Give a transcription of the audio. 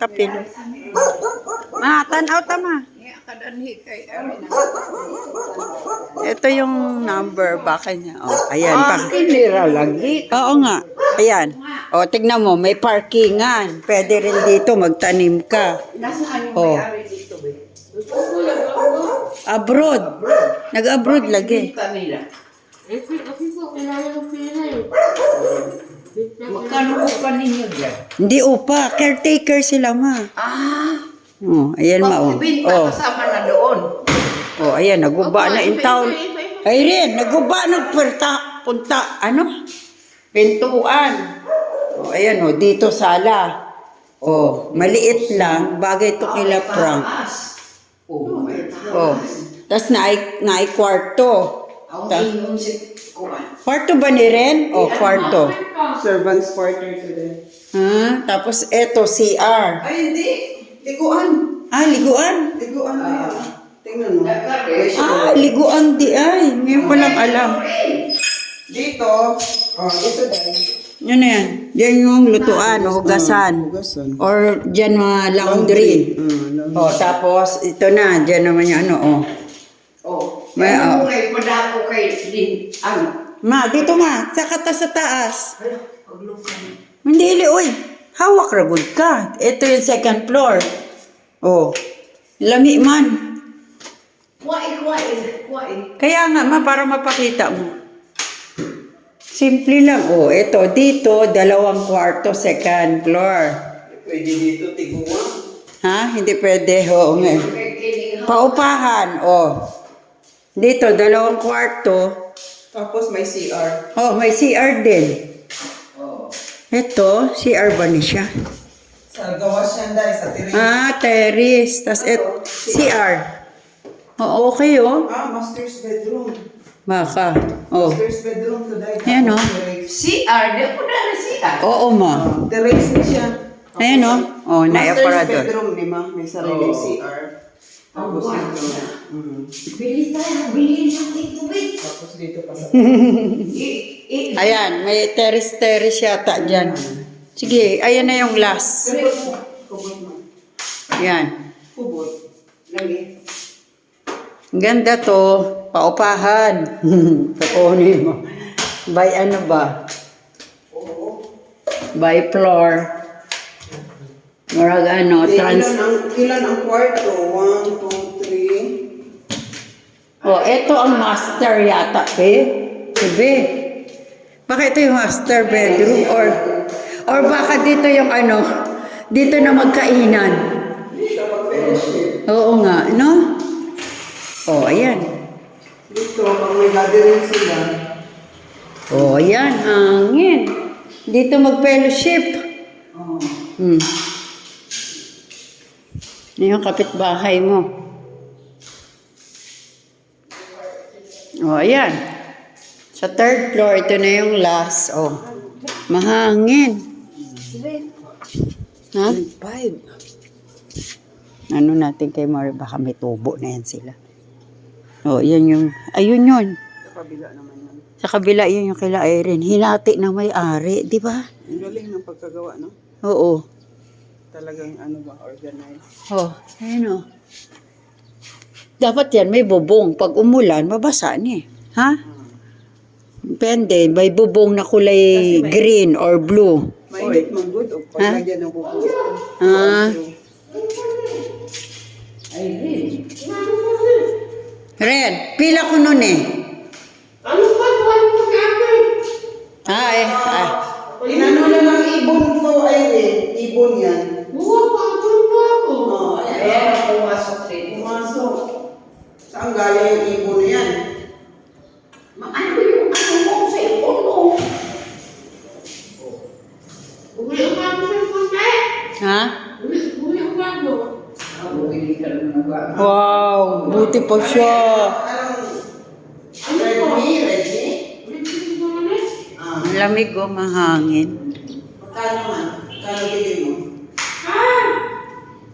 kapilo. Tanaw tama. Ito yung number, baka niya. Oh, ayan. Kinira lagi. Oo nga. Ayan. O, tignan mo, may parkingan. Pwede rin dito, magtanim ka. Nasaan yung Oh. may-ari dito, be? Abroad. Nag-abroad lagi. Binta nila. Magkano upa ninyo dyan? Hindi upa. Caretaker sila, ma. Oh, ayan, ma. Oh. Ibinta Oh. kasama na doon. Oh, ayan. Naguba na in town. Ay rin, naguba punta. Ano? Pintuan. Oh, ayan, oh. Dito sala. Oh, maliit lang. Bagay to kila Frank. Oh, Oh. Tapos naay kwarto. ang inom si Kuan. Kwarto ba ni Ren? Oh, kwarto. Servants quarter today. Tapos eto, CR. Ay, hindi. Liguan. Liguan. Liguan na yan. Tingnan mo. Liguan di ay. Ngayon ko lang alam. Dito. Ito dahil. Yun na yan. Yan yung lutuan, hugasan. Hugasan. Or dyan mga laundry. Oh, tapos ito na. Dyan naman yung ano, oh. Oh, May, ano mo kay padako kay din, ano? Ma, dito ma. Sa sa taas. Paglukan. Hindi, uy. Hawak ragod ka. Ito yung second floor. Oh. Lami man. Kuwain. Kaya nga, ma, para mapakita mo. Simple lang. Oh, ito, dito, 2 kwarto, second floor. Pwede dito, tiguan. Ha? Hindi pwede. Oo nga. Paupahan. Oh. Dito, 2 kwarto. Tapos may CR. Oh, may CR din. Ito, CR ba niya siya? Sa gawas yan dahil sa terrace. Terrace. Tapos CR. Oh, okay, oh. Master's bedroom. Baka. Oh. Master's bedroom to dahil. Ayan, oh. CR, di po na CR. Oo, ma. Terrace na siya. Ayan, oh. Oh, Master's naiaparador. bedroom ni ma. May sarili CR. Tapos dito. Bili ng tubig. Tapos dito pa sa... Ayan, may terrace yata dyan. Sige, ayan na yung last. Kubot mo. Yan. Kubot. Lagi. Ganda to. Paupahan. Pakunin mo. By ano ba? By floor. Marag ano, Ilan ang kwarto? 1, 2, 3. Oh, ito ang master yata, Be. Baka ito yung master bedroom or baka dito yung ano, dito na magkainan. Oo nga, no? Oh, ayan. Dito, pag may gathering sila. Oh, ayan, hangin. Dito mag-fellowship. Yan yung kapitbahay mo. Oh, ayan. Sa 3rd floor, ito na yung last. Oh, mahangin. Ha? 5. Ano natin kay Mari, baka may tubo na yan sila. Oh, yan yung, ayun yun. Sa kabila naman yan. Sa kabila, yun yung kila Irene. Hinati na may-ari, di ba? Ang galing ng pagkagawa, no? Oo. Talagang ano ba, organized. Oh, ayun oh. Dapat yan, may bubong. Pag umulan, mabasa niya. Ha? Depende, may bubong na kulay green or blue. Mainit man good o paglagyan ng bubong. Red, pila ko nun eh. Inano na ng ibon to, ibon yan. Ayan, pumasok dito. Pumasok. Saan galing yung ibon na yan? Ano yung ano mo sa ipon mo? Ha? Bumili ka naman ng bago. Wow, buti pa siya. Ready? Ang lamig o mahangin. Magkano man? Magkano bili mo?